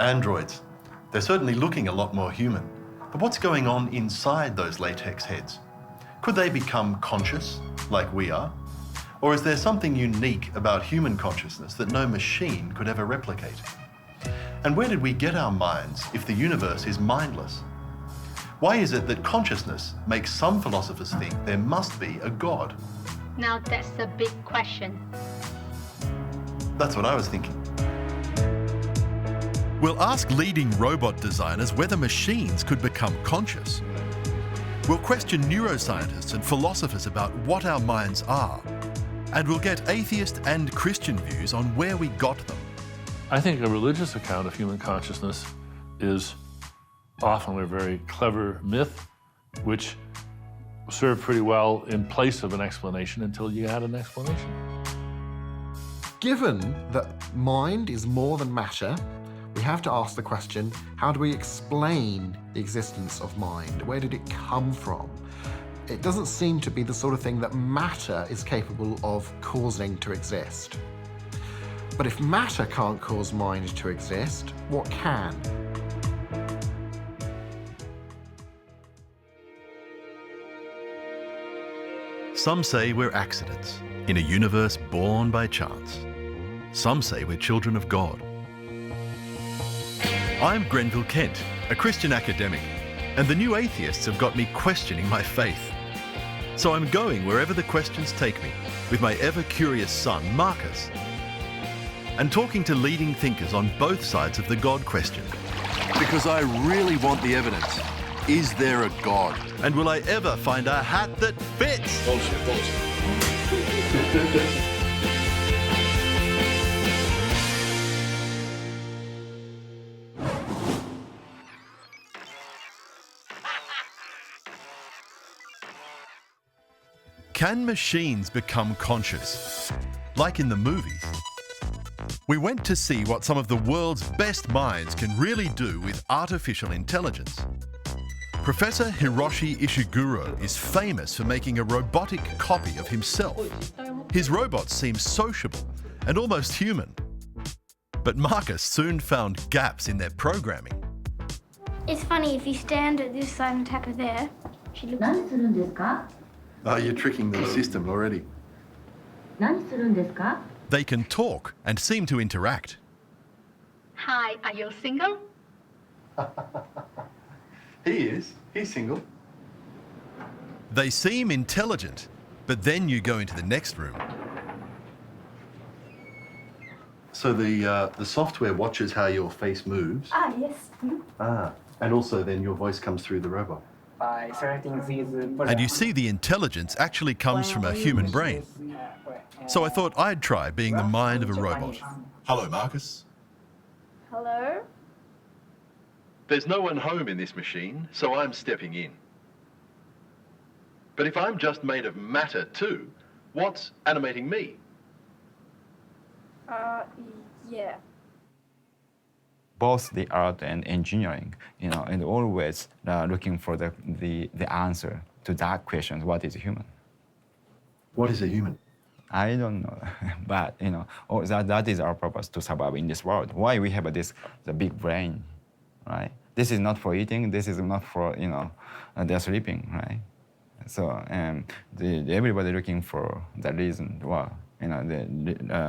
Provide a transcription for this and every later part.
Androids. They're certainly looking a lot more human. But what's going on inside those latex heads? Could they become conscious, like we are? Or is there something unique about human consciousness that no machine could ever replicate? And where did we get our minds if the universe is mindless? Why is it that consciousness makes some philosophers think there must be a God? Now that's a big question. That's what I was thinking. We'll ask leading robot designers whether machines could become conscious. We'll question neuroscientists and philosophers about what our minds are. And we'll get atheist and Christian views on where we got them. I think a religious account of human consciousness is often a very clever myth, which served pretty well in place of an explanation until you had an explanation. Given that mind is more than matter, we have to ask the question, how do we explain the existence of mind? Where did it come from? It doesn't seem to be the sort of thing that matter is capable of causing to exist. But if matter can't cause mind to exist, what can? Some say we're accidents in a universe born by chance. Some say we're children of God. I'm Grenville Kent, a Christian academic, and the new atheists have got me questioning my faith. So I'm going wherever the questions take me with my ever-curious son, Marcus, and talking to leading thinkers on both sides of the God question. Because I really want the evidence. Is there a God? And will I ever find a hat that fits? Bullshit. Can machines become conscious? Like in the movies? We went to see what some of the world's best minds can really do with artificial intelligence. Professor Hiroshi Ishiguro is famous for making a robotic copy of himself. His robots seem sociable and almost human. But Marcus soon found gaps in their programming. It's funny, if you stand at this side and tap her there, she looks... Oh, you're tricking the system already. They can talk and seem to interact. Hi, are you single? He is. He's single. They seem intelligent, but then you go into the next room. So the software watches how your face moves. Ah, yes. And also then your voice comes through the robot. By selecting these And you see the intelligence actually comes from a human brain. So I thought I'd try being the mind of a robot. Hello, Marcus. Hello? There's no one home in this machine, so I'm stepping in. But if I'm just made of matter too, what's animating me? Yeah. Both the art and engineering, and always looking for the answer to that question, what is human? What is a human? I don't know, but that is our purpose, to survive in this world. Why we have the big brain, right? This is not for eating. This is not for they're sleeping, right? So everybody looking for the reason. Well,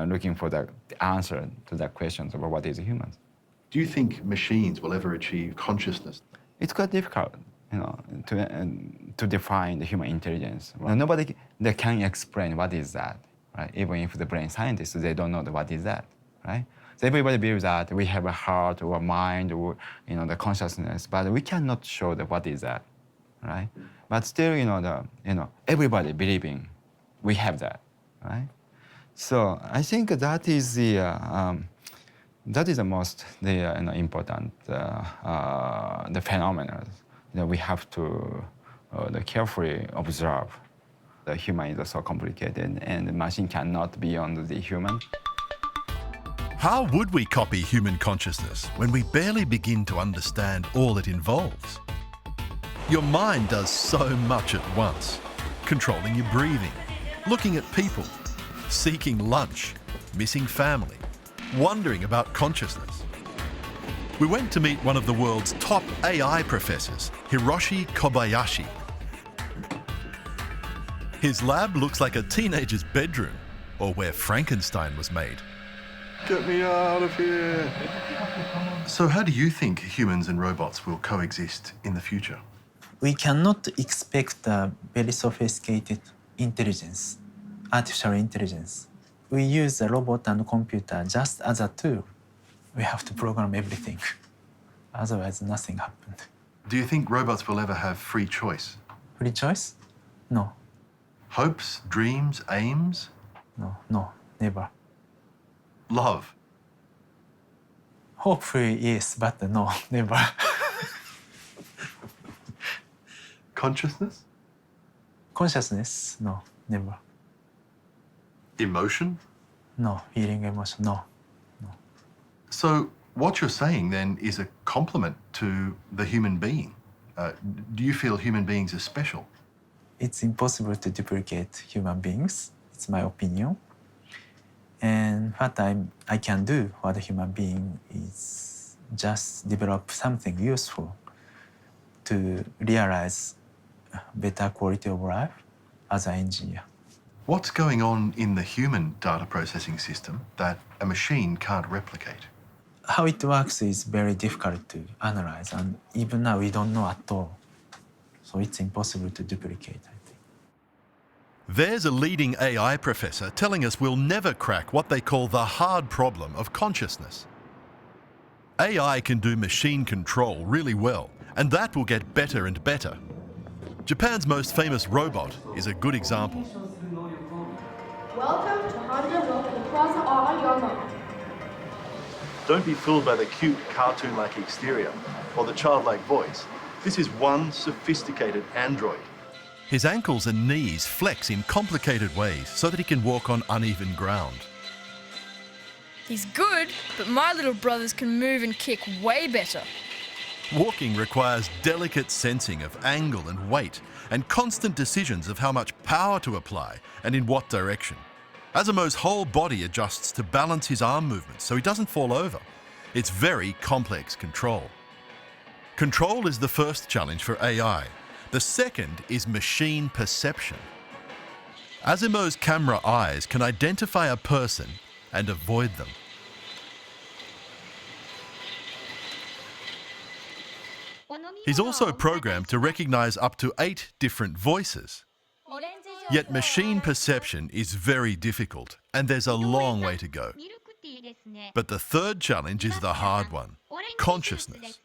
looking for the answer to that question about what is human. Do you think machines will ever achieve consciousness? It's quite difficult, to define the human intelligence. Well, nobody they can explain what is that, right? Even if the brain scientists, they don't know what is that, right? So everybody believes that we have a heart or a mind or the consciousness, but we cannot show what is that, right? But still, everybody believing we have that, right? So I think that is the most important the phenomena. We have to carefully observe. The human is so complicated, and the machine cannot be beyond the human. How would we copy human consciousness when we barely begin to understand all it involves? Your mind does so much at once, controlling your breathing, looking at people, seeking lunch, missing family, wondering about consciousness. We went to meet one of the world's top AI professors, Hiroshi Kobayashi. His lab looks like a teenager's bedroom, or where Frankenstein was made. Get me out of here. So how do you think humans and robots will coexist in the future? We cannot expect a very sophisticated intelligence, artificial intelligence. We use the robot and computer just as a tool. We have to program everything. Otherwise, nothing happened. Do you think robots will ever have free choice? Free choice? No, Hopes, dreams, aims? no, never. Love? Hopefully, yes, but no, never. Consciousness? Consciousness? No, never. Emotion? No, feeling emotion, no. So what you're saying then is a compliment to the human being. Do you feel human beings are special? It's impossible to duplicate human beings. It's my opinion. And what I can do for the human being is just develop something useful to realize better quality of life as an engineer. What's going on in the human data processing system that a machine can't replicate? How it works is very difficult to analyze, and even now we don't know at all. So it's impossible to duplicate, I think. There's a leading AI professor telling us we'll never crack what they call the hard problem of consciousness. AI can do machine control really well, and that will get better and better. Japan's most famous robot is a good example. Welcome to Honda Local Plaza on your mark. Don't be fooled by the cute cartoon-like exterior or the childlike voice. This is one sophisticated android. His ankles and knees flex in complicated ways so that he can walk on uneven ground. He's good, but my little brothers can move and kick way better. Walking requires delicate sensing of angle and weight and constant decisions of how much power to apply and in what direction. Azumo's whole body adjusts to balance his arm movements so he doesn't fall over. It's very complex control. Control is the first challenge for AI. The second is machine perception. Azumo's camera eyes can identify a person and avoid them. He's also programmed to recognize up to 8 different voices. Yet machine perception is very difficult, and there's a long way to go. But the third challenge is the hard one, consciousness.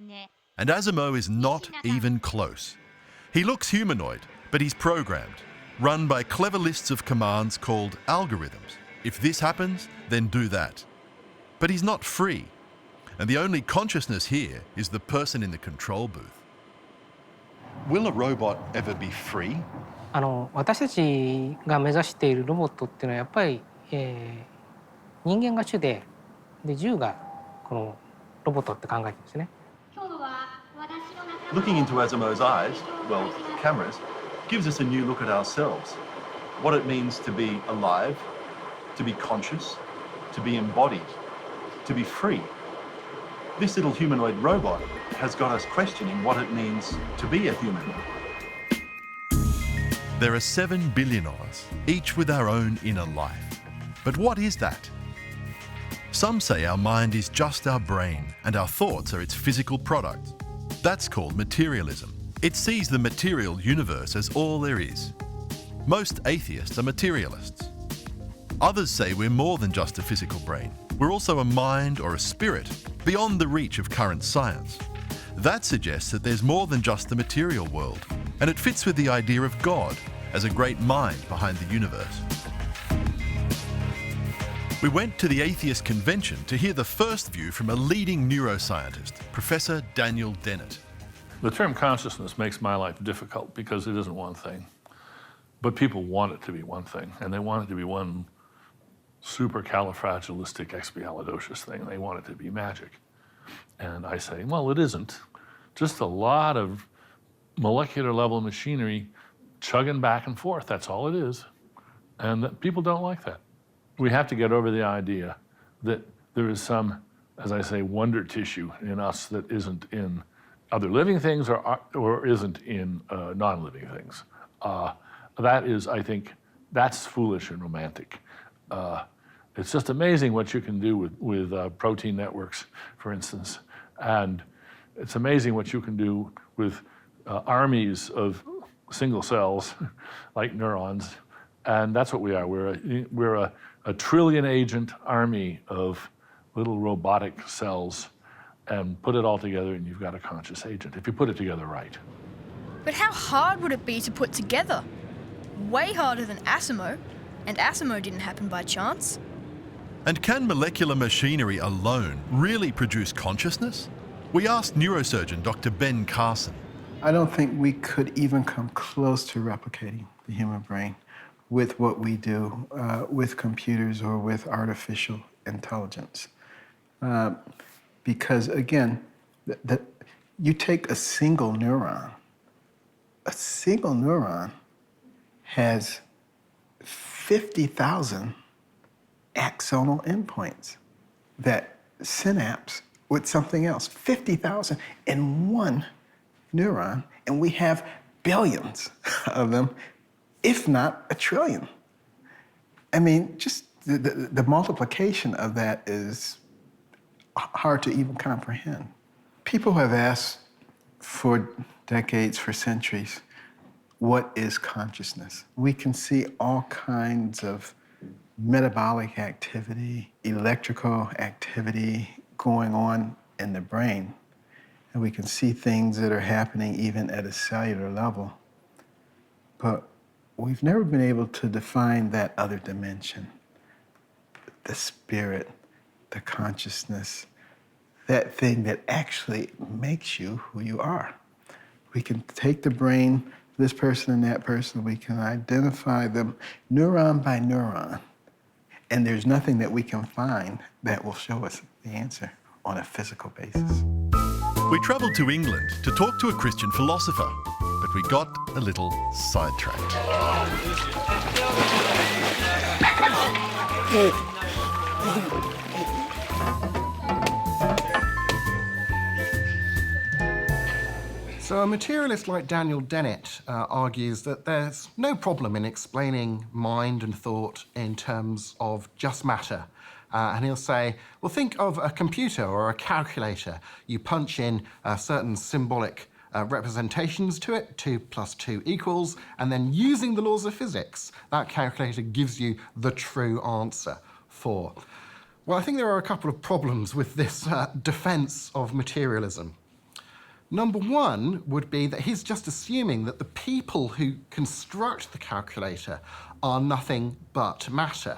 And Azumo is not even close. He looks humanoid, but he's programmed, run by clever lists of commands called algorithms. If this happens, then do that. But he's not free, and the only consciousness here is the person in the control booth. Will a robot ever be free? 私たちが目指しているロボットっていうのはやっぱり、人間が主で、銃がこのロボットって考えてるんですね。Looking into Azumo's eyes, well, cameras, gives us a new look at ourselves. What it means to be alive, to be conscious, to be embodied, to be free. This little humanoid robot has got us questioning what it means to be a human. There are 7 billion of us, each with our own inner life. But what is that? Some say our mind is just our brain and our thoughts are its physical product. That's called materialism. It sees the material universe as all there is. Most atheists are materialists. Others say we're more than just a physical brain. We're also a mind or a spirit, beyond the reach of current science. That suggests that there's more than just the material world, and it fits with the idea of God as a great mind behind the universe. We went to the Atheist Convention to hear the first view from a leading neuroscientist, Professor Daniel Dennett. The term consciousness makes my life difficult because it isn't one thing. But people want it to be one thing, and they want it to be one supercalifragilisticexpialidocious thing. They want it to be magic. And I say, well, it isn't. Just a lot of molecular level machinery chugging back and forth. That's all it is. And people don't like that. We have to get over the idea that there is some as I say, wonder tissue in us that isn't in other living things or isn't in non-living things. That is, I think, that's foolish and romantic. It's just amazing what you can do with protein networks, for instance. And it's amazing what you can do with armies of single cells, like neurons. And that's what we are. We're a trillion agent army of little robotic cells, and put it all together and you've got a conscious agent, if you put it together right. But how hard would it be to put together? Way harder than Asimo, and Asimo didn't happen by chance. And can molecular machinery alone really produce consciousness? We asked neurosurgeon Dr. Ben Carson. I don't think we could even come close to replicating the human brain with what we do with computers or with artificial intelligence. Because again, you take a single neuron has 50,000 axonal endpoints that synapse with something else. 50,000 in one neuron, and we have billions of them, if not a trillion. I mean, just the multiplication of that is hard to even comprehend. People have asked for decades, for centuries, what is consciousness? We can see all kinds of metabolic activity, electrical activity going on in the brain. And we can see things that are happening even at a cellular level. But we've never been able to define that other dimension, the spirit, the consciousness, that thing that actually makes you who you are. We can take the brain, this person and that person, we can identify them neuron by neuron, and there's nothing that we can find that will show us the answer on a physical basis. We travelled to England to talk to a Christian philosopher, but we got a little sidetracked. So a materialist like Daniel Dennett argues that there's no problem in explaining mind and thought in terms of just matter. And he'll say, well, think of a computer or a calculator. You punch in certain symbolic representations to it, 2 + 2 =, and then using the laws of physics, that calculator gives you the true answer for. Well, I think there are a couple of problems with this defense of materialism. Number one would be that he's just assuming that the people who construct the calculator are nothing but matter.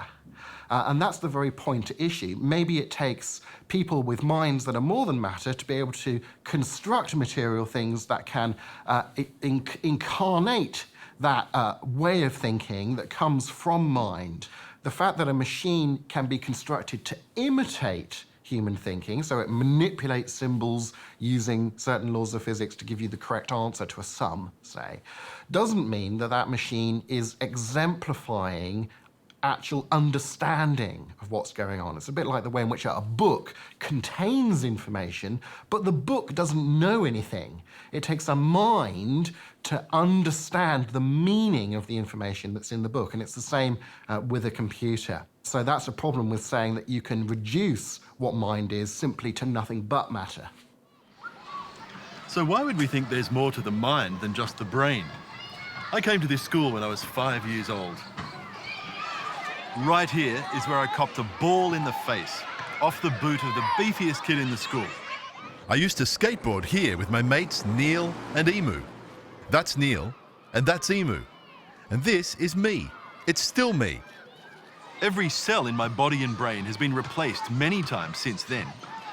And that's the very point at issue. Maybe it takes people with minds that are more than matter to be able to construct material things that can incarnate that way of thinking that comes from mind. The fact that a machine can be constructed to imitate human thinking, so it manipulates symbols using certain laws of physics to give you the correct answer to a sum, say, doesn't mean that that machine is exemplifying actual understanding of what's going on. It's a bit like the way in which a book contains information, but the book doesn't know anything. It takes a mind to understand the meaning of the information that's in the book, and it's the same with a computer. So that's a problem with saying that you can reduce what mind is simply to nothing but matter. So why would we think there's more to the mind than just the brain? I came to this school when I was 5 years old. Right here is where I copped a ball in the face, off the boot of the beefiest kid in the school. I used to skateboard here with my mates Neil and Emu. That's Neil, and that's Emu. And this is me. It's still me. Every cell in my body and brain has been replaced many times since then.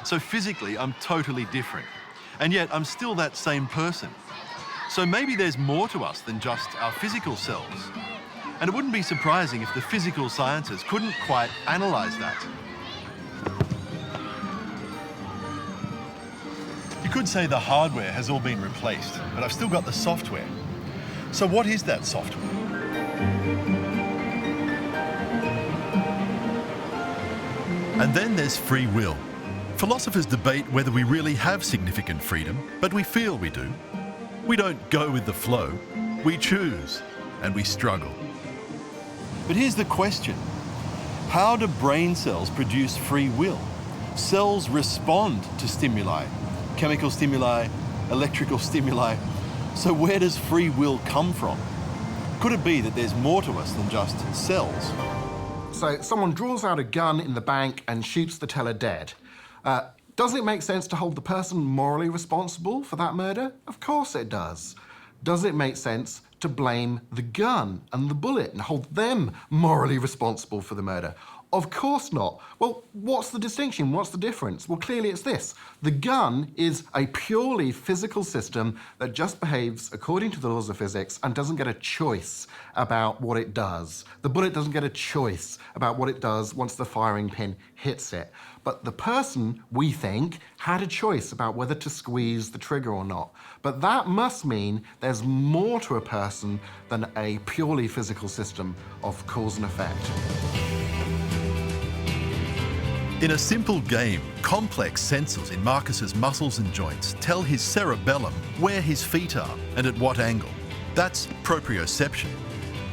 So physically, I'm totally different. And yet, I'm still that same person. So maybe there's more to us than just our physical selves. And it wouldn't be surprising if the physical sciences couldn't quite analyze that. You could say the hardware has all been replaced, but I've still got the software. So what is that software? And then there's free will. Philosophers debate whether we really have significant freedom, but we feel we do. We don't go with the flow, we choose, and we struggle. But here's the question. How do brain cells produce free will? Cells respond to stimuli, chemical stimuli, electrical stimuli. So where does free will come from? Could it be that there's more to us than just cells? So someone draws out a gun in the bank and shoots the teller dead. Does it make sense to hold the person morally responsible for that murder? Of course it does. Does it make sense to blame the gun and the bullet and hold them morally responsible for the murder? Of course not. Well, what's the distinction? What's the difference? Well, clearly it's this. The gun is a purely physical system that just behaves according to the laws of physics and doesn't get a choice about what it does. The bullet doesn't get a choice about what it does once the firing pin hits it. But the person, we think, had a choice about whether to squeeze the trigger or not. But that must mean there's more to a person than a purely physical system of cause and effect. In a simple game, complex sensors in Marcus's muscles and joints tell his cerebellum where his feet are and at what angle. That's proprioception.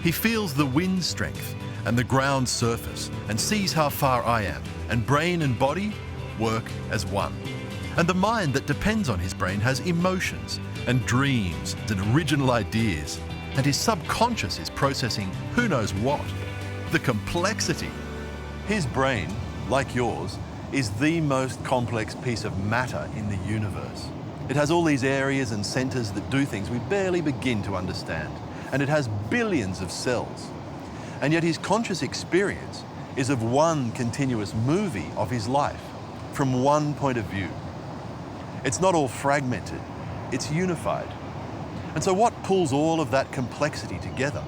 He feels the wind strength and the ground surface and sees how far I am, and brain and body work as one. And the mind that depends on his brain has emotions and dreams and original ideas, and his subconscious is processing who knows what. The complexity. His brain, like yours, is the most complex piece of matter in the universe. It has all these areas and centers that do things we barely begin to understand, and it has billions of cells. And yet his conscious experience is of one continuous movie of his life, from one point of view. It's not all fragmented, it's unified. And so what pulls all of that complexity together?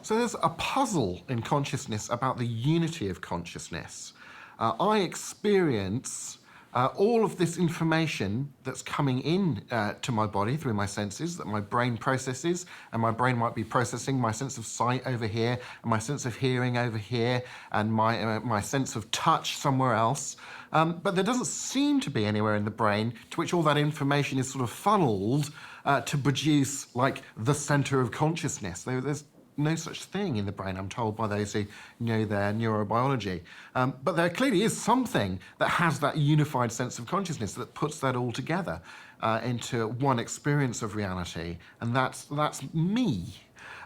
So there's a puzzle in consciousness about the unity of consciousness. I experience all of this information that's coming in to my body through my senses that my brain processes, and my brain might be processing my sense of sight over here, and my sense of hearing over here, and my sense of touch somewhere else. But there doesn't seem to be anywhere in the brain to which all that information is sort of funneled to produce like the center of consciousness. There's no such thing in the brain, I'm told by those who know their neurobiology. But there clearly is something that has that unified sense of consciousness that puts that all together into one experience of reality, and that's me.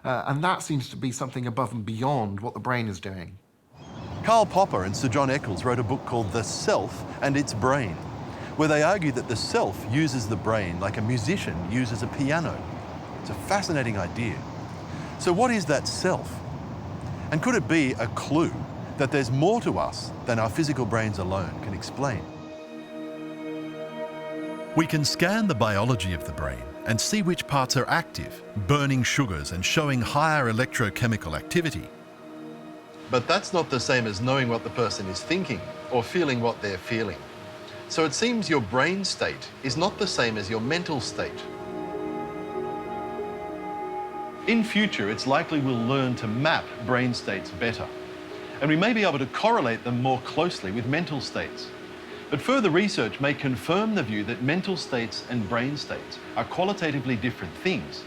And that seems to be something above and beyond what the brain is doing. Karl Popper and Sir John Eccles wrote a book called The Self and Its Brain, where they argue that the self uses the brain like a musician uses a piano. It's a fascinating idea. So what is that self? And could it be a clue that there's more to us than our physical brains alone can explain? We can scan the biology of the brain and see which parts are active, burning sugars and showing higher electrochemical activity. But that's not the same as knowing what the person is thinking or feeling what they're feeling. So it seems your brain state is not the same as your mental state. In future, it's likely we'll learn to map brain states better, and we may be able to correlate them more closely with mental states. But further research may confirm the view that mental states and brain states are qualitatively different things.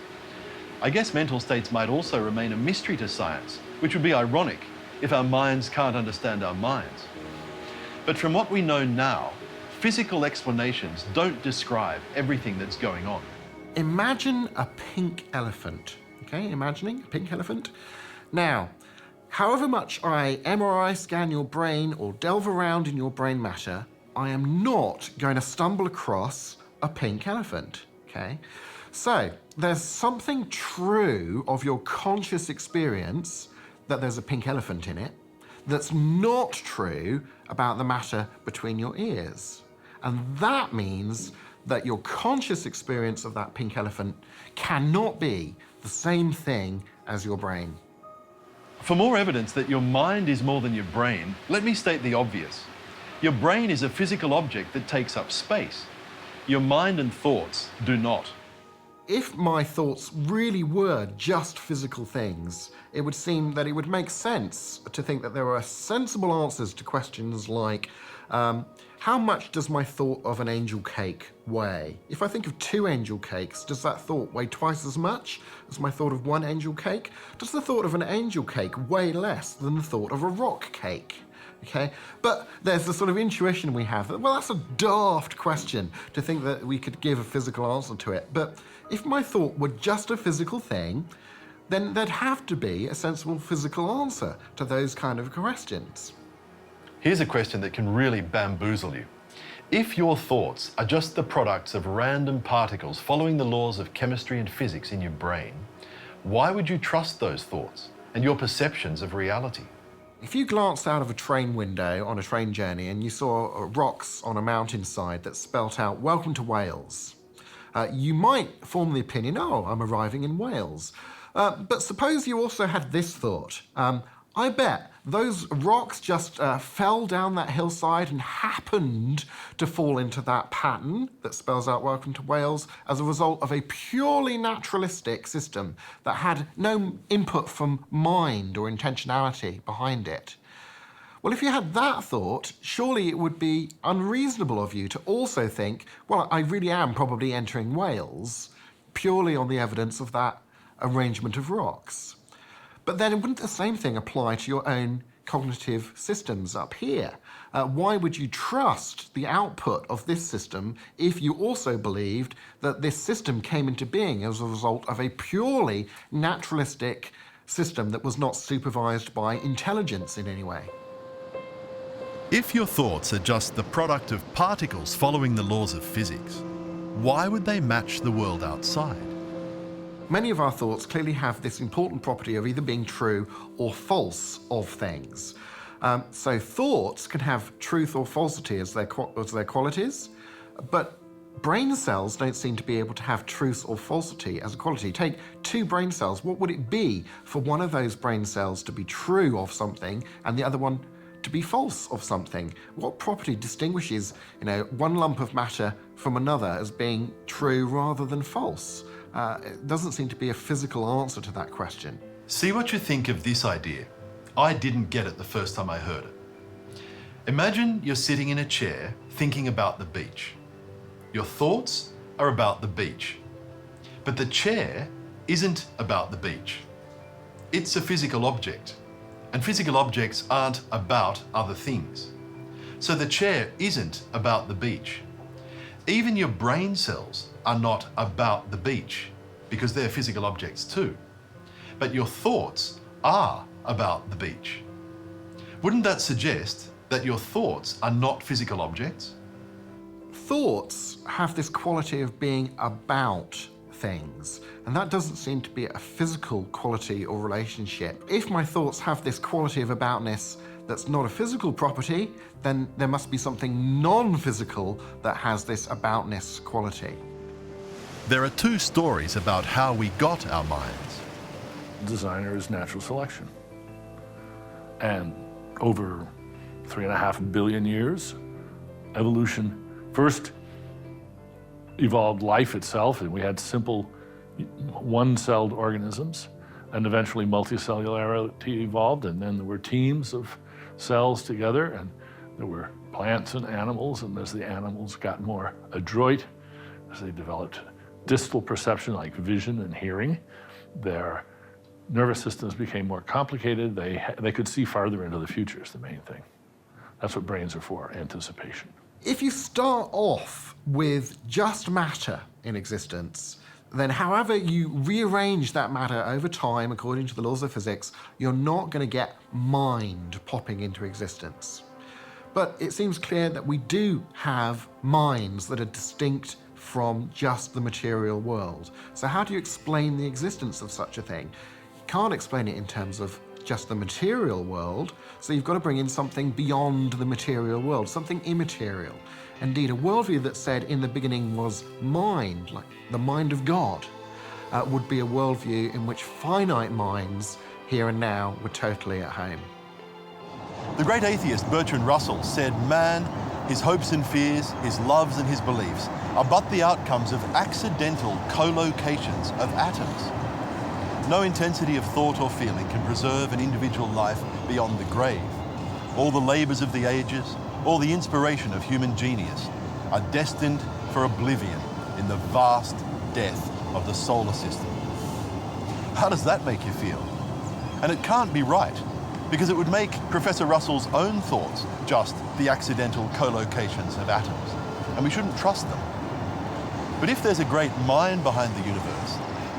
I guess mental states might also remain a mystery to science, which would be ironic if our minds can't understand our minds. But from what we know now, physical explanations don't describe everything that's going on. Imagine a pink elephant. Okay, imagining a pink elephant. Now, however much I MRI scan your brain or delve around in your brain matter, I am not going to stumble across a pink elephant, okay? So, there's something true of your conscious experience that there's a pink elephant in it that's not true about the matter between your ears. And that means that your conscious experience of that pink elephant cannot be the same thing as your brain. For more evidence that your mind is more than your brain, let me state the obvious. Your brain is a physical object that takes up space. Your mind and thoughts do not. If my thoughts really were just physical things, it would seem that it would make sense to think that there are sensible answers to questions like, How much does my thought of an angel cake weigh? If I think of 2 angel cakes, does that thought weigh twice as much as my thought of 1 angel cake? Does the thought of an angel cake weigh less than the thought of a rock cake? Okay, but there's the sort of intuition we have that, well, that's a daft question to think that we could give a physical answer to it. But if my thought were just a physical thing, then there'd have to be a sensible physical answer to those kind of questions. Here's a question that can really bamboozle you. If your thoughts are just the products of random particles following the laws of chemistry and physics in your brain, why would you trust those thoughts and your perceptions of reality? If you glanced out of a train window on a train journey and you saw rocks on a mountainside that spelt out, "Welcome to Wales," you might form the opinion, "Oh, I'm arriving in Wales." But suppose you also had this thought, I bet those rocks just fell down that hillside and happened to fall into that pattern that spells out "Welcome to Wales" as a result of a purely naturalistic system that had no input from mind or intentionality behind it. Well, if you had that thought, surely it would be unreasonable of you to also think, well, I really am probably entering Wales purely on the evidence of that arrangement of rocks. But then wouldn't the same thing apply to your own cognitive systems up here? Why would you trust the output of this system if you also believed that this system came into being as a result of a purely naturalistic system that was not supervised by intelligence in any way? If your thoughts are just the product of particles following the laws of physics, why would they match the world outside? Many of our thoughts clearly have this important property of either being true or false of things. So thoughts can have truth or falsity as their qualities, but brain cells don't seem to be able to have truth or falsity as a quality. Take 2 brain cells. What would it be for one of those brain cells to be true of something and the other one to be false of something? What property distinguishes, one lump of matter from another as being true rather than false? It doesn't seem to be a physical answer to that question. See what you think of this idea. I didn't get it the first time I heard it. Imagine you're sitting in a chair thinking about the beach. Your thoughts are about the beach. But the chair isn't about the beach. It's a physical object. And physical objects aren't about other things. So the chair isn't about the beach. Even your brain cells are not about the beach, because they're physical objects too. But your thoughts are about the beach. Wouldn't that suggest that your thoughts are not physical objects? Thoughts have this quality of being about things, and that doesn't seem to be a physical quality or relationship. If my thoughts have this quality of aboutness that's not a physical property, then there must be something non-physical that has this aboutness quality. There are 2 stories about how we got our minds. Designer is natural selection. And over 3.5 billion years, evolution first evolved life itself, and we had simple one-celled organisms, and eventually multicellularity evolved, and then there were teams of cells together, and there were plants and animals, and as the animals got more adroit, as they developed distal perception like vision and hearing, their nervous systems became more complicated. They could see farther into the future is the main thing. That's what brains are for, anticipation. If you start off with just matter in existence, then however you rearrange that matter over time according to the laws of physics, you're not going to get mind popping into existence. But it seems clear that we do have minds that are distinct from just the material world. So how do you explain the existence of such a thing? You can't explain it in terms of just the material world, so you've got to bring in something beyond the material world, something immaterial. Indeed, a worldview that said in the beginning was mind, like the mind of God, would be a worldview in which finite minds here and now were totally at home. The great atheist Bertrand Russell said, "Man, his hopes and fears, his loves and his beliefs are but the outcomes of accidental co-locations of atoms. No intensity of thought or feeling can preserve an individual life beyond the grave. All the labours of the ages, or the inspiration of human genius are destined for oblivion in the vast death of the solar system. How does that make you feel? And it can't be right, because it would make Professor Russell's own thoughts just the accidental co-locations of atoms, and we shouldn't trust them. But if there's a great mind behind the universe,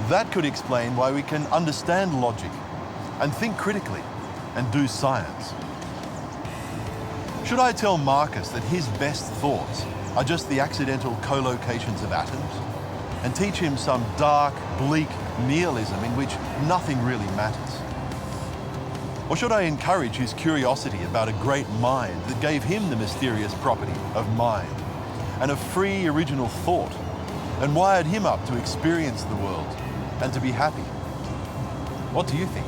that could explain why we can understand logic and think critically and do science. Should I tell Marcus that his best thoughts are just the accidental co-locations of atoms, and teach him some dark, bleak nihilism in which nothing really matters? Or should I encourage his curiosity about a great mind that gave him the mysterious property of mind and of free original thought, and wired him up to experience the world and to be happy? What do you think?